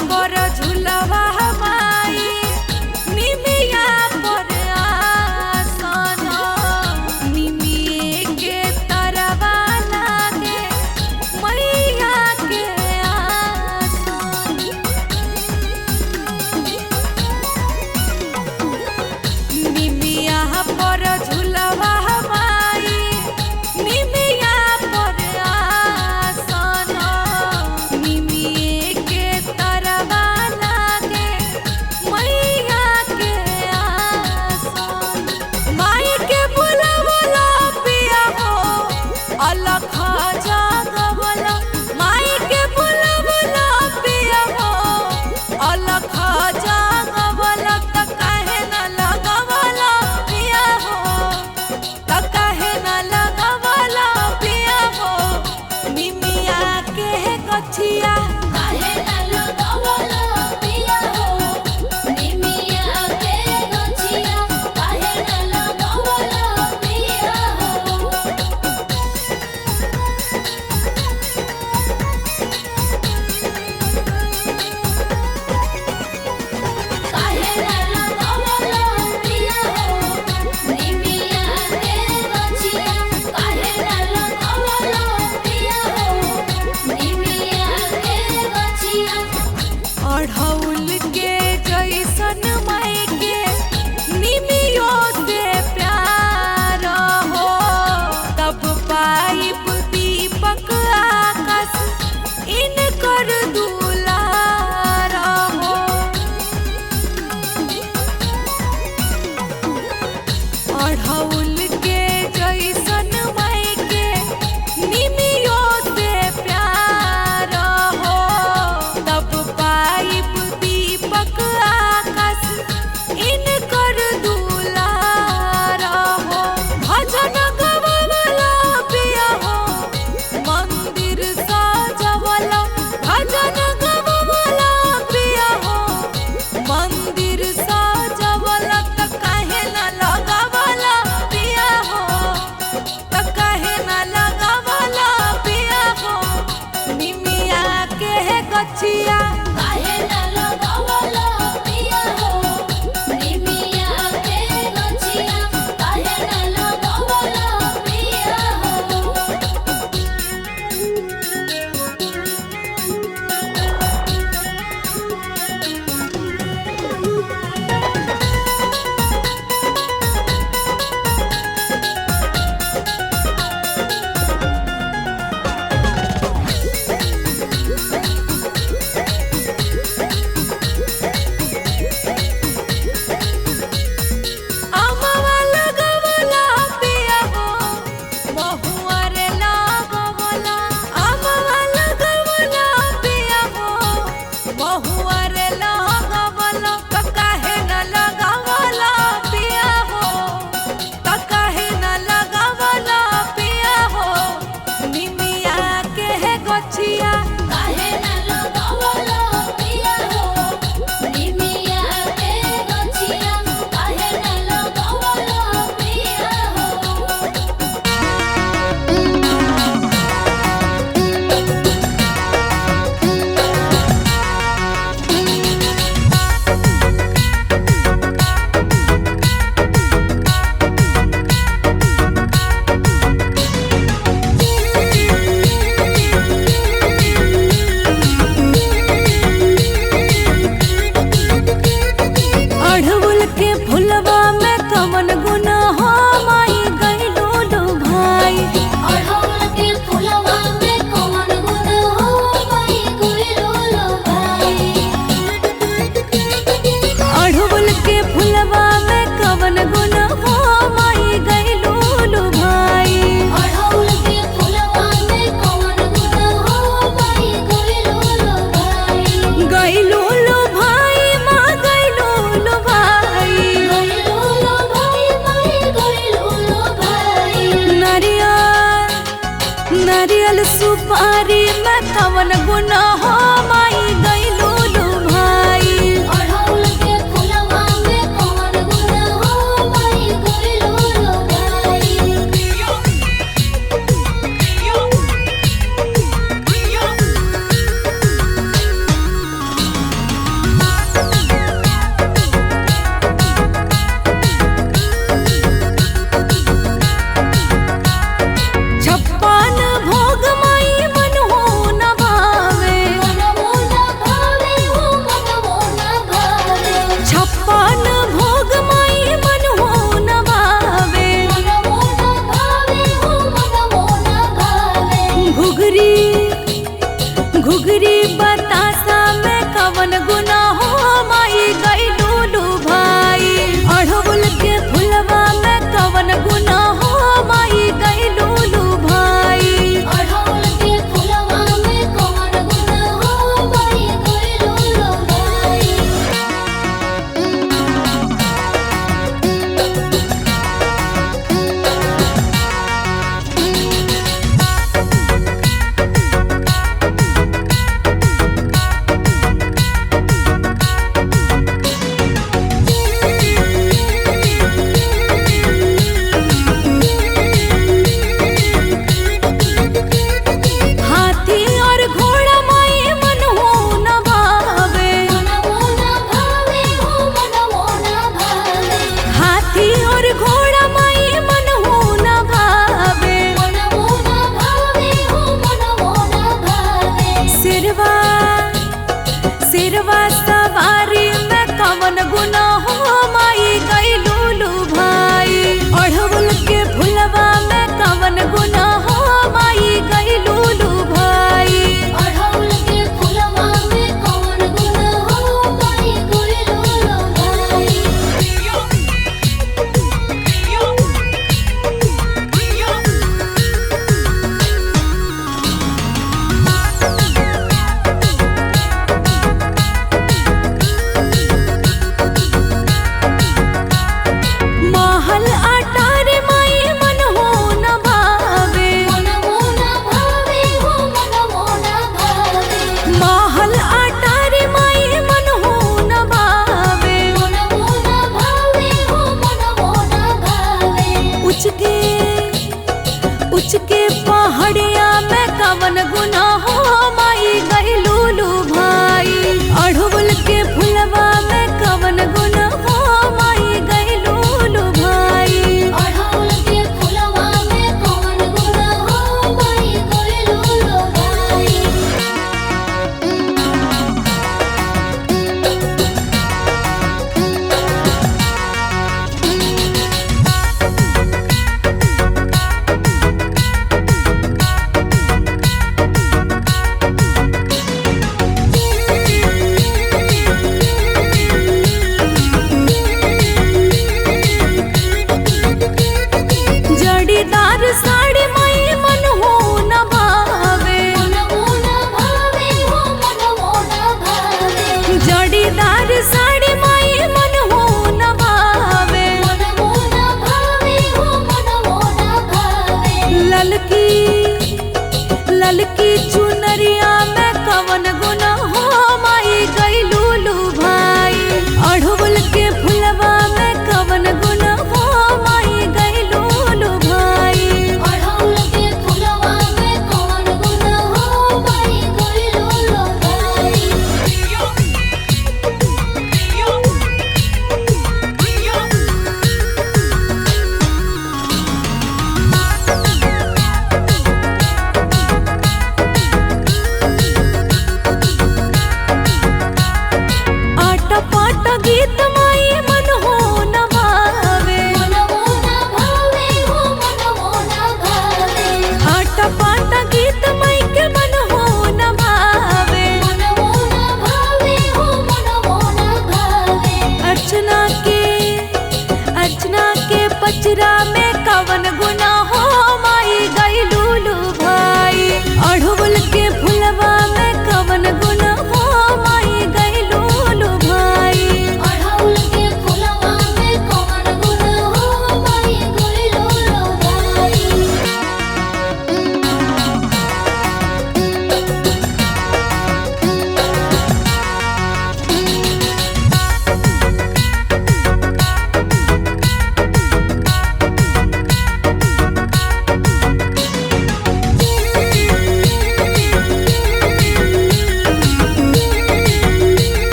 पर झुलवा माई निमिया पर आसन निमिये के तरवा लागे मैया के आसन निमिया पर झुलवा माई निमिया पर आसन निमिये के तरवा लागे मैया के आसन माई के बुलवला पिया हो अलख जागवला माई के बुलवला पिया हो अलख जागवला त काहे न लगवला पिया हो त काहे न लगवला पिया हो निमिया के गछिया काहे न लगवला पिया हो निमिया के गछिया काहे न लगवला पिया हो काहे न लगवला पिया हो निमिया के गछिया काहे न लगवला पिया हो निमिया के गछिया अढ़ौल के जैसन माई के निमियो से प्यार हो तब पाइप दीपक आकाश इनकर दुलार हो अढ़ौल के जैसन माई के निमियो से प्यार हो तब पाइप दीपक आकाश इनकर दुलार हो भजन गवला पिया हो मंदिर सजवला भजन गवला पिया हो मंदिर सजवला त काहे न लगवला पिया हो त काहे न लगवला पिया हो निमिया के गछिया काहे न लगवला पिया हो निमिया के गछिया काहे न लगवला पिया हो अमवा लगवला पिया हो महुआ रे लगवला अमवा लगवला पिया हो महुआ रे लगवला त काहे न लगवला पिया हो त काहे न लगवला पिया हो निमिया के गछिया काहे न लगवला पिया हो निमिया के गछिया काहे न लगवला पिया हो अढ़उल के फुलवा में कवन गुना हो माई गइलो लो भाई अढ़ौल के फुलवा में कौन गुण हो माई गइलो लो भाई अढ़उल के फुलवा में कवन गुना हो माई गइलो लो भाई अढ़ौल के फुलवा में कौन गुण हो माई गइलो लो भाई गइलो लो भाई माँ गइलो लो भाई गइलो लो भाई माई गइलो लो भाई नारियल सुपारी में कवन गुना हो माई गइलो लो भाई अढ़ौल के फुलवा में कौन गुण हो माई गइलो लो भाई घुघरी बतासा में कवन गुना हो माई गइलू लू भाई। अड़हुल के फुलवा में कवन गुना हो माई गइलू लू भाई। अड़हुल के फुलवा में कौन गुण हो माई गइलू लो भाई। हाथी और घोड़ा माई मनहु न भावे। मनमो न भावे हो मनमो न भावे। हाथी और घोड़ा माई मनहु न भावे। मनमो न भावे हो मनमो न भावे। सिरवा सवारी में कवन गुना हो माई गइलू लू भाई। अड़हुल के फुलवा में कवन गुना हो माई गइलू लू भाई। अड़हुल के फुलवा में कौन गुण हो माई गइलू लो भाई।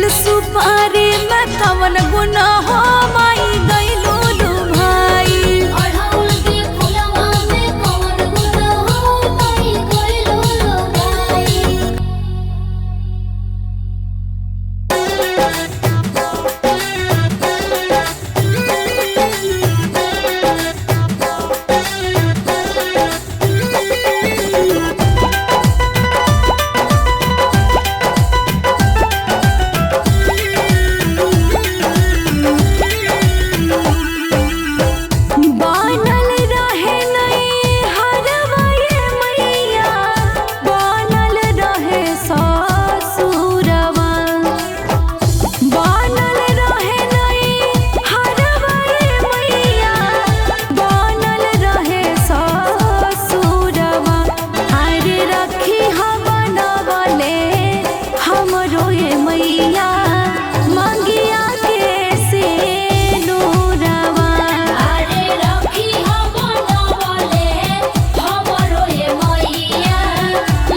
सुपारी में कवन गुनाह माई गइलू लू भाई। अढ़उल के फुलवा में कवन गुनाह माई गइलू लो भाई। बनल रहे नहीं हरवाए मैया, बनल रहे ससुरवा। बनल रहे नहीं हरवाए मैया, बनल रहे ससुरवा। अरे रखी हम बनवले हमरो ये मैया, मंगिया के सिनुरवा। अरे रखी हम बनवले हमरो ये मैया,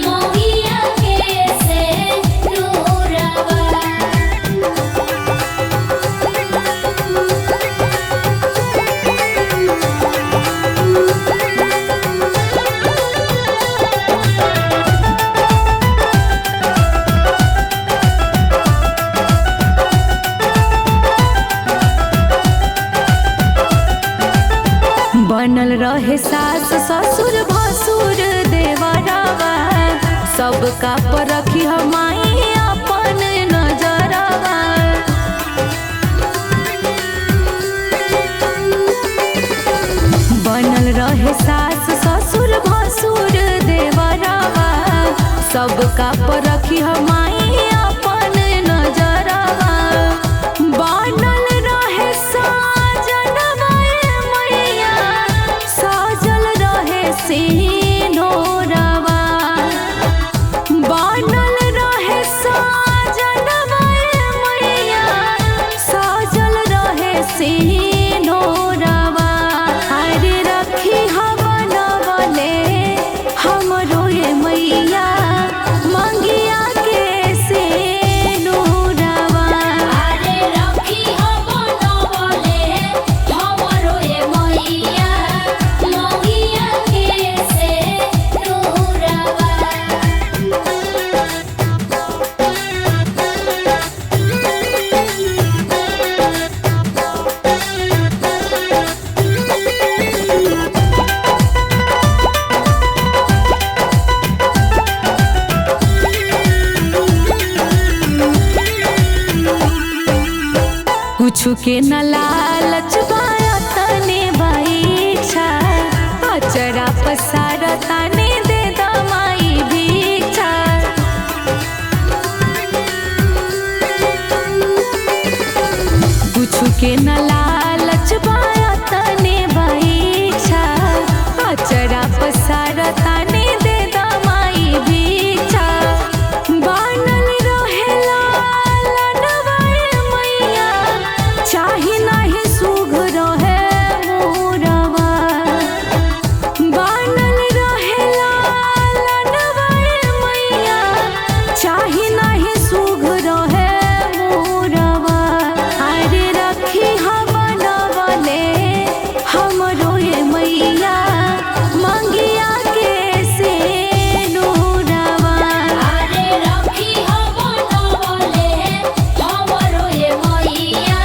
मोहिया के से नूरवा। बनल रहे सास ससुर भसुर देवरवा, सबका पर रखी हमाई अपन नजरवा। बनल रहे सास ससुर भसुर देवरवा, सबका पर रखी हमाई अपन नजरवा। बनल रहे साजनवा मैया, साजल रहे सिनोरवा। बनल रहे साजनवा मैया, साजल रहे सिनोरवा। अरे रखी हम बनवले हमरो ये मैया, मंगिया के सिनुरवा। अरे रखी हम बनवले हमरो ये मैया, मोहिया के से नूरवा। कुछु के न लालच बाया तने बाईछा, अचरा पसार ताने दे दमाई भीछा। कुछु के न लालच बाया तने बाईछा, अचरा पसार ताने दे दमाई भीछा। बनल रहे लालनवा मैया, चाही नाही सुघ रहे मोरवा। बनल रहे लालनवा मैया, चाही नाही सुघ रहे मोरवा। अरे रखी हम बनवले हमरो ये मैया, मंगिया के सिनुरवा। अरे रखी हम बनवले हमरो ये मैया,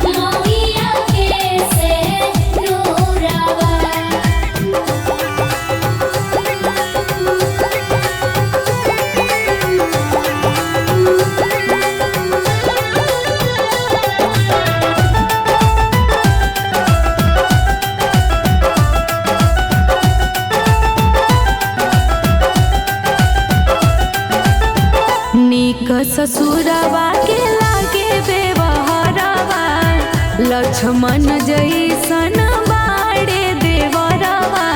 मोहिया के से नूरवा। नीक ससुरवा के लागे बेवहरवा, लक्ष्मण जैसन बाड़े देवरवा।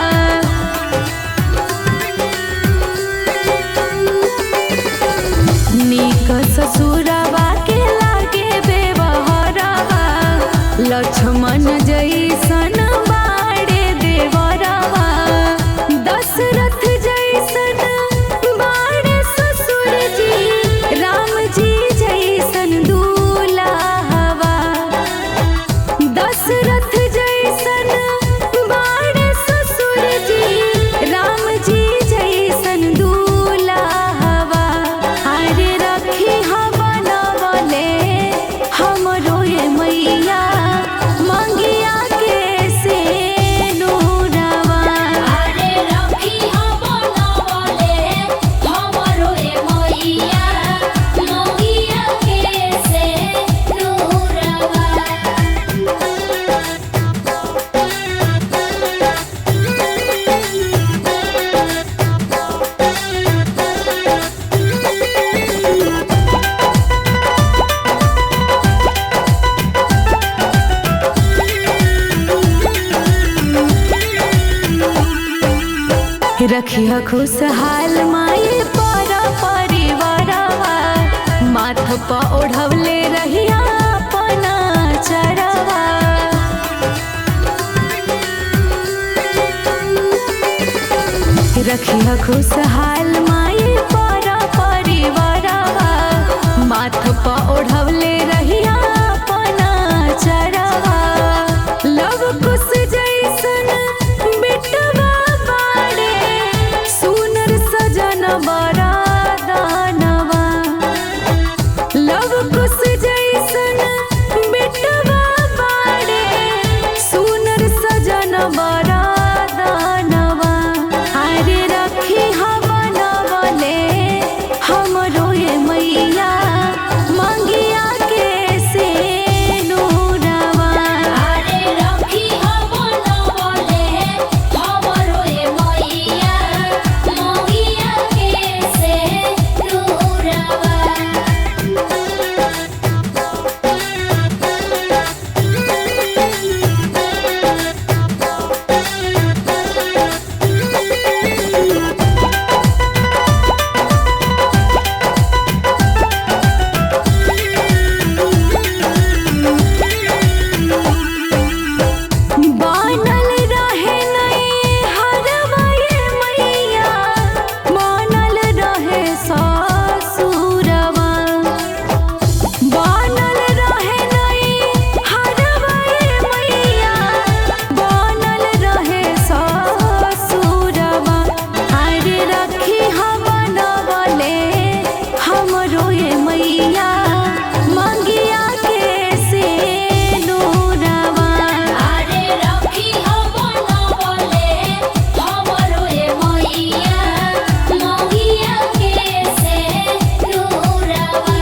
नीक ससुरवा के लागे बेवहरवा, लक्ष्मण जैसन बाड़े देवरवा। दशरथ जैसन बाड़े ससुर जी, राम जी जैसन रखिया खुशहाल माई पर परिवारवा, माथ प ओढ़वले रहिया अपना चरवा। रखिया खुशहाल माई पर परिवारवा, माथ प ओढ़वले रहिया अपना चरवा। लव कुश जैसन बेटवा बाड़े, सुनर सजन बड़ा दानवा। लव कुश जैसन बेटवा बाड़े, सुनर सजन बड़ा दानवा। अरे रखी बनवले हमरो ये मैया, मंगिया के से नूरवा। अरे रखी बनवले हमरो ये मैया, मोहिया के से नूरवा। बनल रहे नहीं हरवा ये मैया, बनल रहे ससुरवा। बनल रहे नहीं हरवा ये मैया, बनल रहे ससुरवा। अरे रखी बनवले हमरो ये मैया, मंगिया के से नूरवा। अरे रखी बनवले हमरो ये मैया, मोहिया के से नूरवा।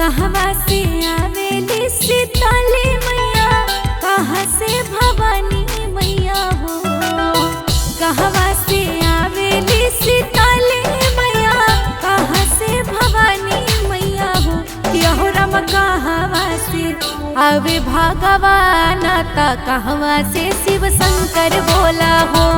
कहवा से आवेली शीतली मैया, कहाँ से भवानी मैया हो। कहवा से आवेली शीतली मैया, कहाँ से भवानी मैया हो। यहो रम कहवा से आवे भगवान, त कहवा से शिव शंकर बोला हो।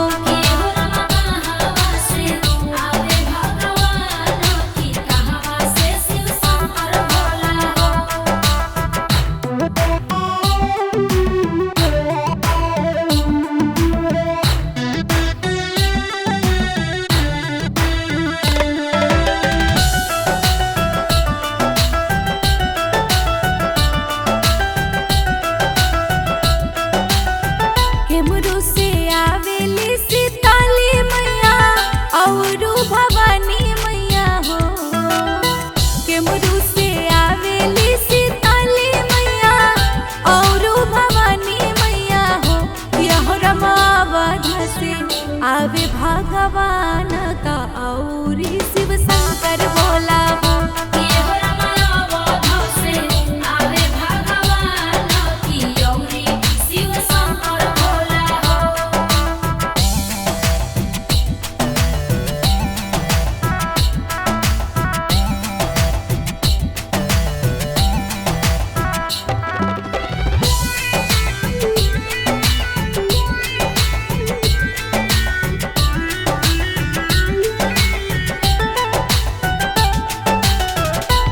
केमरू से आवेली शीतली मैया, औरू भवानी मैया हो। केमरू से आवेली शीतली मैया, औरू भवानी मैया हो। यहो रमावध से आवे भगवान, त औरी शिव शंकर बोला हो।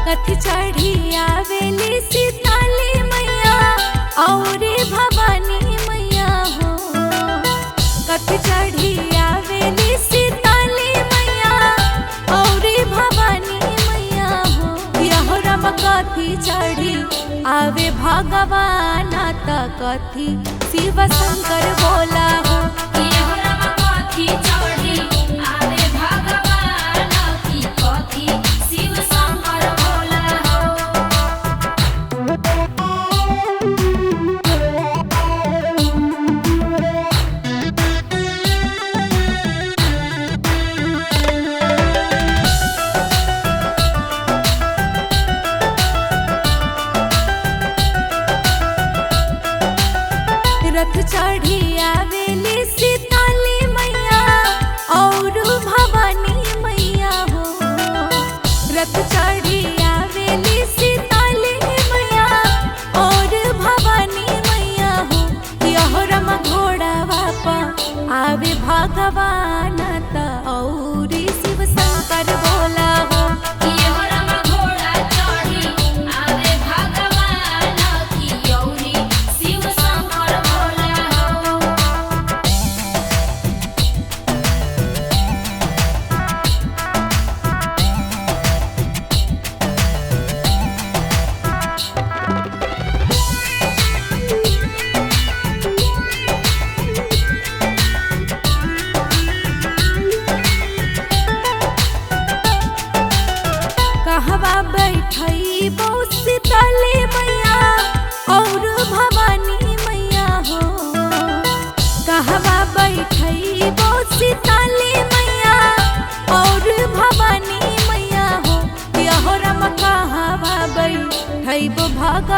कथी चढ़ी आवेली शीतली मैया, औरे भवानी मैया हो। कथी चढ़ी आवेली शीतली मैया, औरे भवानी मैया हो। यहो रम कथी चढ़ी आवे भगवान, त कथी शिव शंकर बोला हो।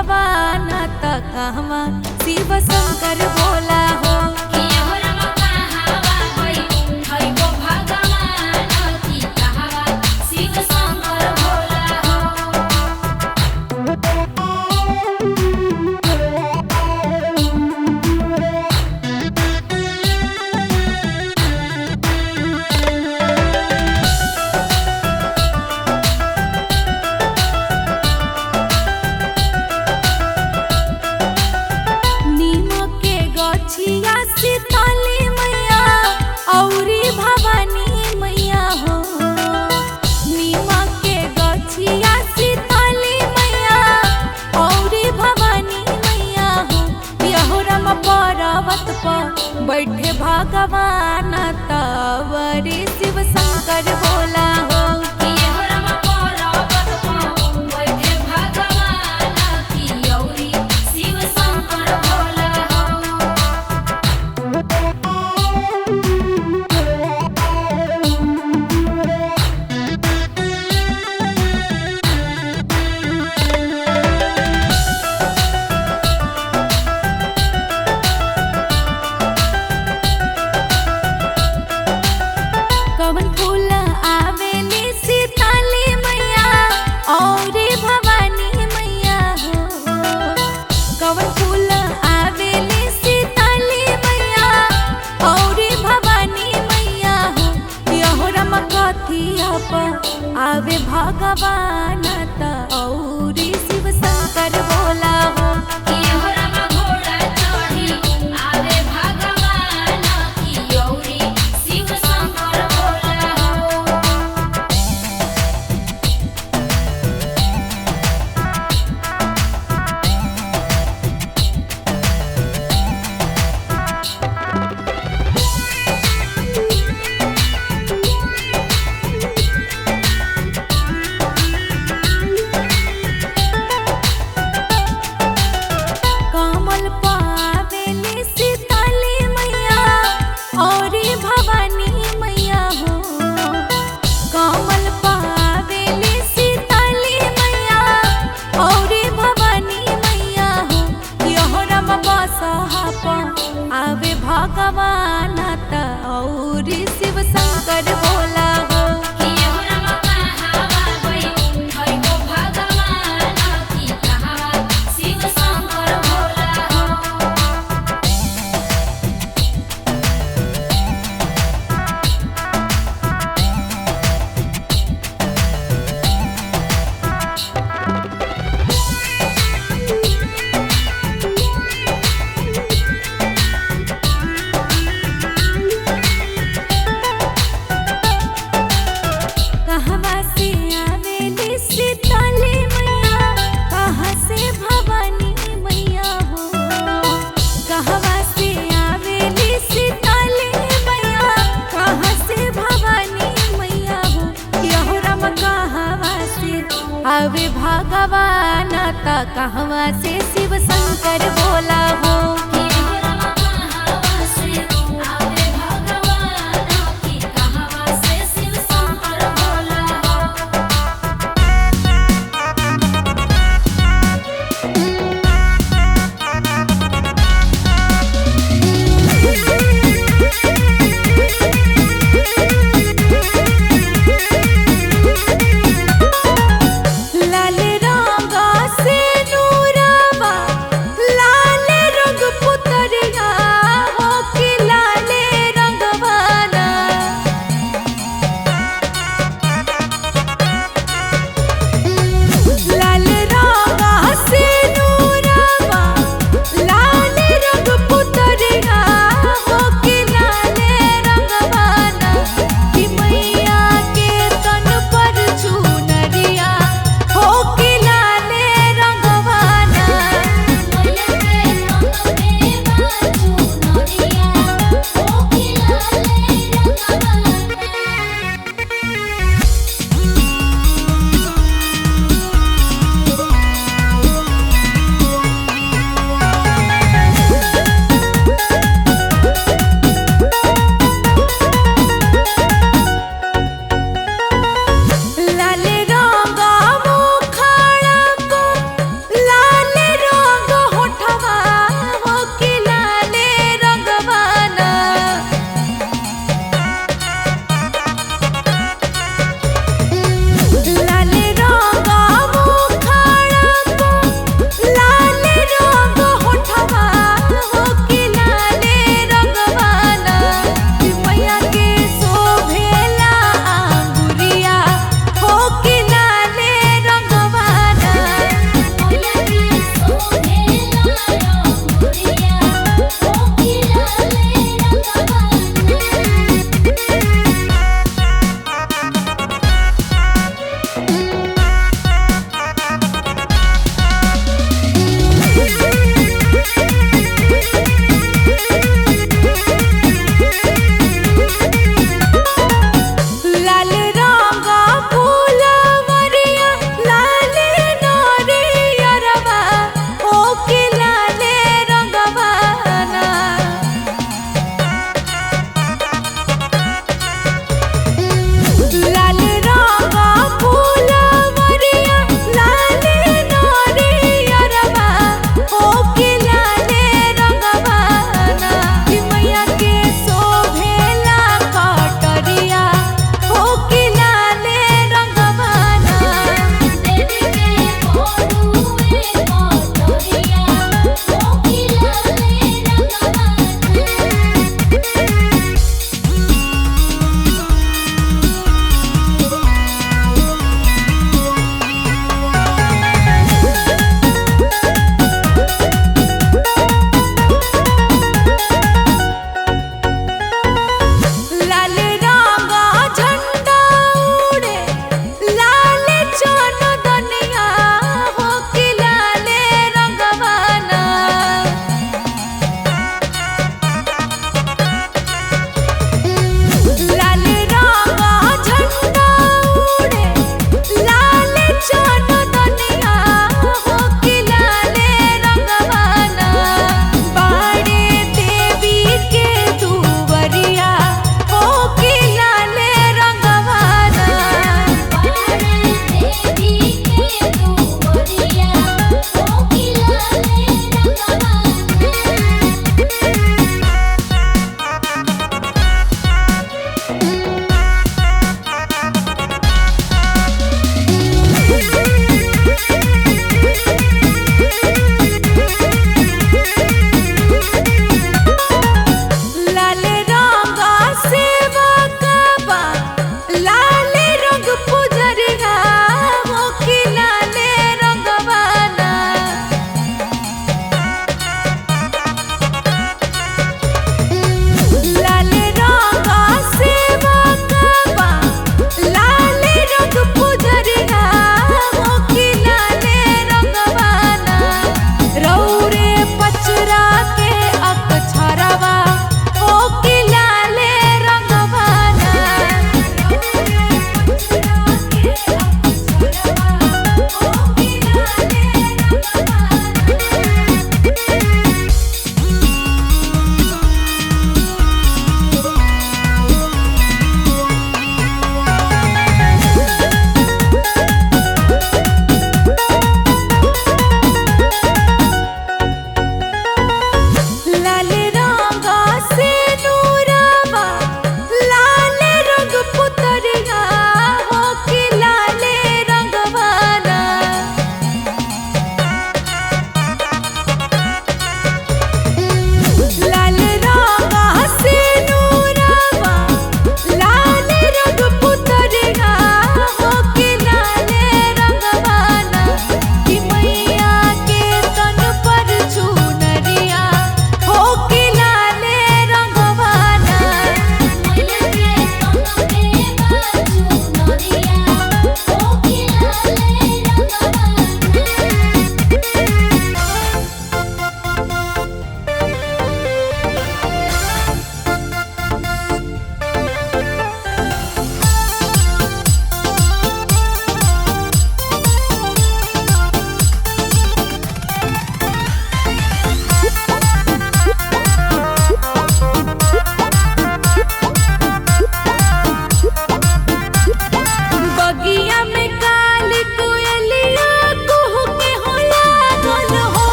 भगवान त कहवा शिव शंकर बोला हो। सीताली मैया औरी भवानी मैया हो। नीमा के गछिया सीताली मैया औरी भवानी मैया हो। यहो राम पर्वत पर बैठे भगवान तवरी शिव शंकर बोला हो। कवन फूल आवेली सीताली मैया औरी भवानी मैया हो। कवन फूल आवेली सीताली मैया औरी भवानी मैया हो। यहो राम कथिया पर आवे भगवान त औरी शिव शंकर बोला हो। आवे भगवान त औरी शिव शंकर बोला हो। आवे भगवान त कहवा से शिव शंकर बोला हो। लाल रंग से नूराबा लाल रंग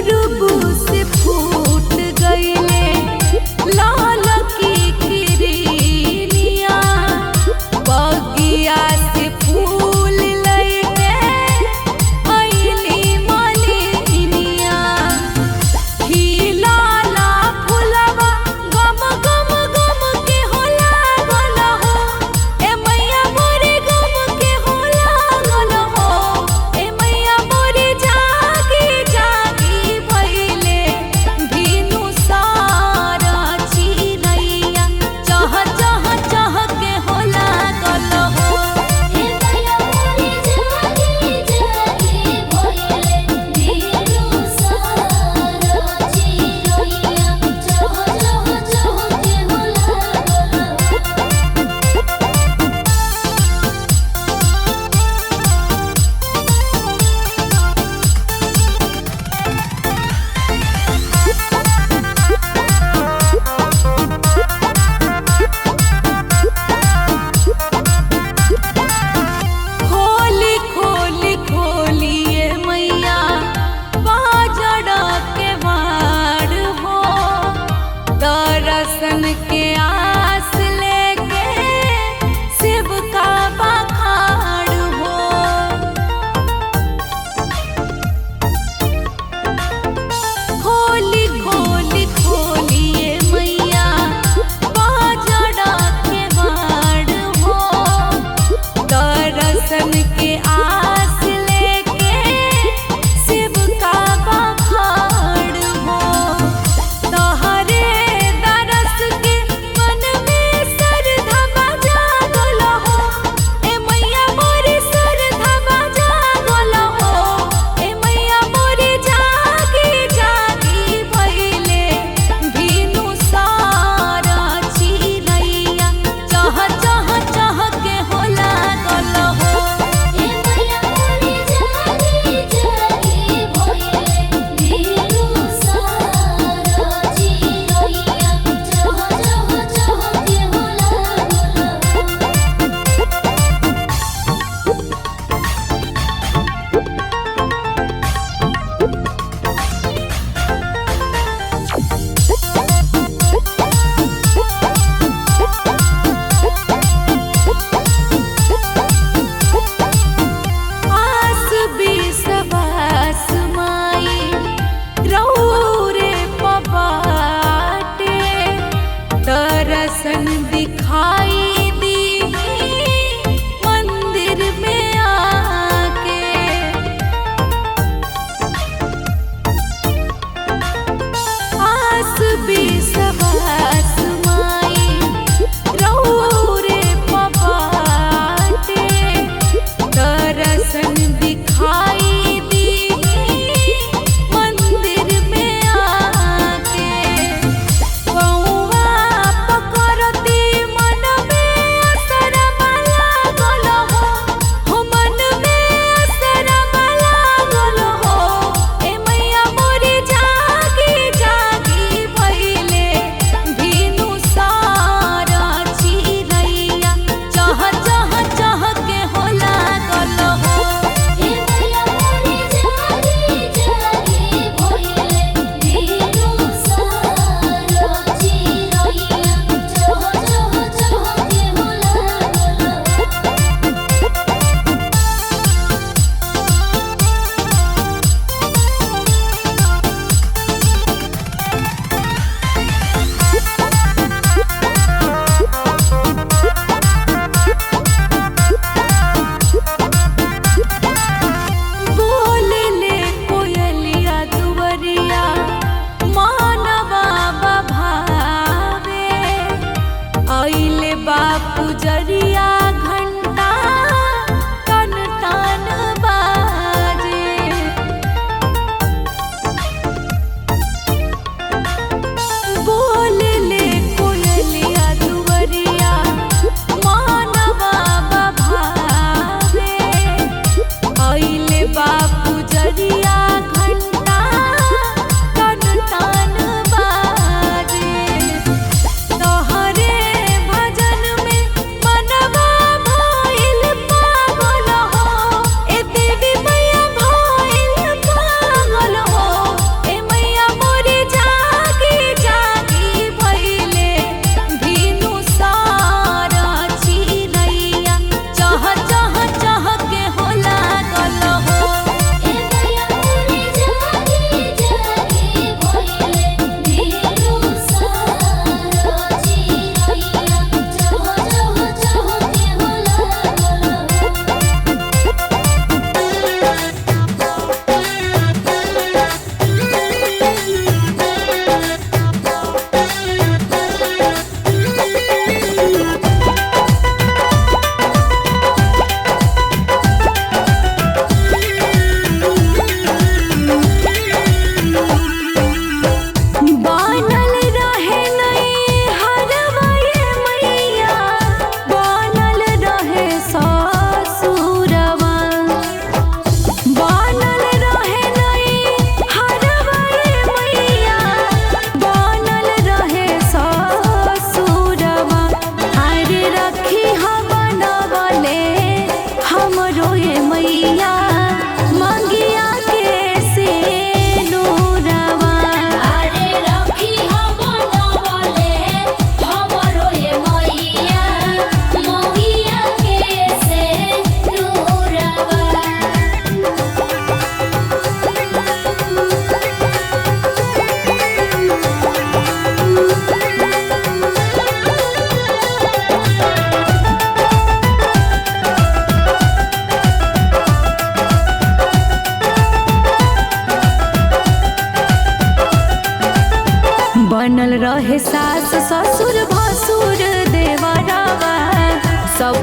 पूरब से फूट गईले लाल की किरनिया बगिया से फूल लइके आइली मालिनिया खिलाला फुलवा गम गम गम के होला गल हो ए मैया मोरे गम के होला गल हो ए मैया मोरे जागी जागी भैया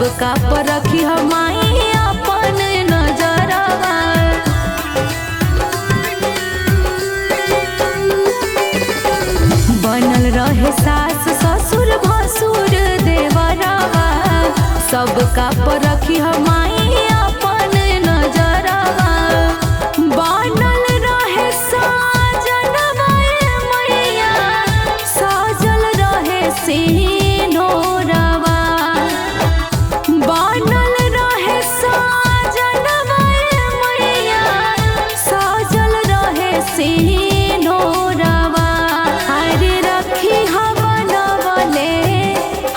सबका पर रखी हमाई अपन नजरवा। बनल रहे सास ससुर भसुर देवरवा, सबका पर रखी हमाई अपन नजरवा। बनल रहे साजनवा मैया, साजल रहे सिंदूरवा। बनल रहे साजनवा मैया, साजल रहे सिंदूरवा। अरे रखी बनवले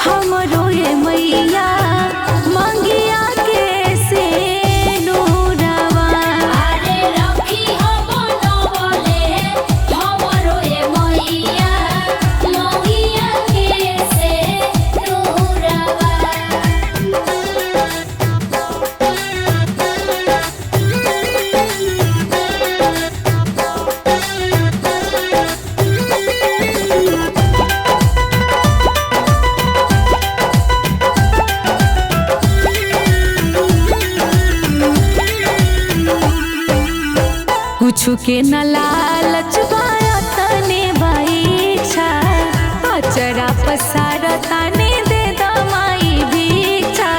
हमरो ये मैया, मंगिया के सिंदूरवा। अरे रखी बनवले हमरो ये मैया, मंगिया के सिंदूरवा। कुछु के न लालच बाया तने बाईछा, अचरा पसार तने दे दमाई भीछा।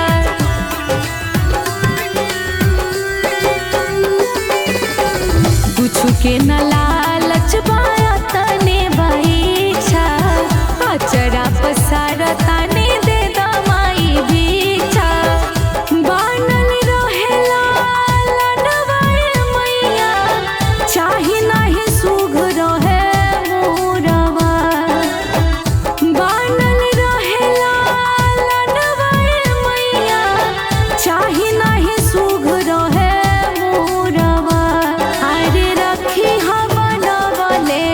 कुछु के न लालच बाया तने बाईछा, अचरा पसार तने दे दमाई भीछा। बनल रहे लालनवा मैया, चाही नाही सुघ रहे मोरवा। बनल रहे लालनवा मैया, चाही नाही सुघ रहे मोरवा। अरे रखी बनवले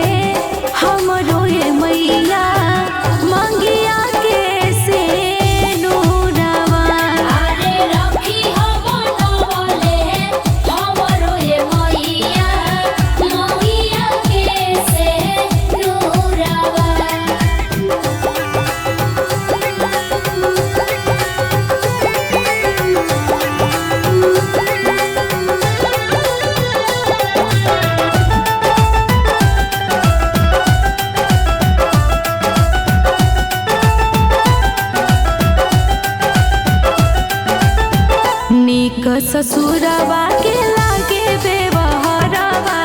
हमरो ये मैया, मंगिया के सिंदूरवा। अरे रखी बनवले हमरो ये मैया, मंगिया के सिंदूरवा। नीक ससुरवा के लागे व्यवहारवा,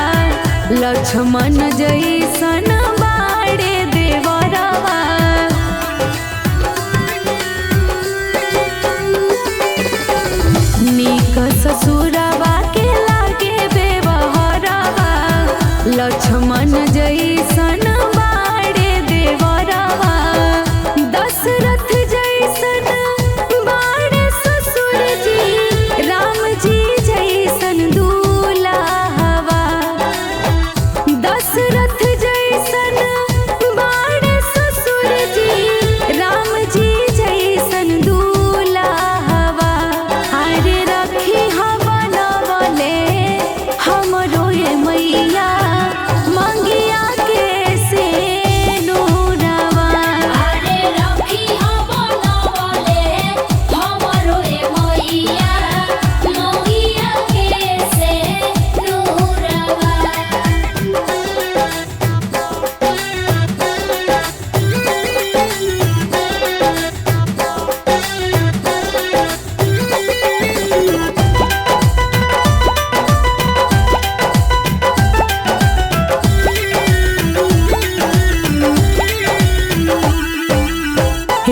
लक्ष्मण जैसन बाड़े देवरवा। नीक ससुरवा के लागे व्यवहारवा, लक्ष्मण जैसन बाड़े देवरवा। दशरथ जैसन बाड़े ससुर जी, राम जी जैसन दूल्हा। दशरथ जैसन बाड़े ससुर जी, राम जी जैसन दूल्हा। अरे रखी बनवले हमरो ये मैया, मंगिया के सिंदूरवा। अरे रखी बनवले हमरो ये मैया, मंगिया के सिंदूरवा।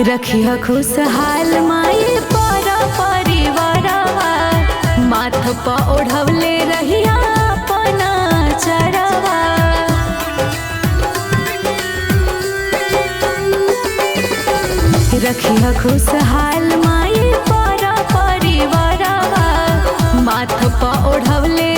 रखिया खुशहाल माई पर परिवारवा, माथ पर ओढ़वले रहिया अपना चरवा। रखिया खुशहाल माई पर परिवारवा, माथ पर ओढ़वले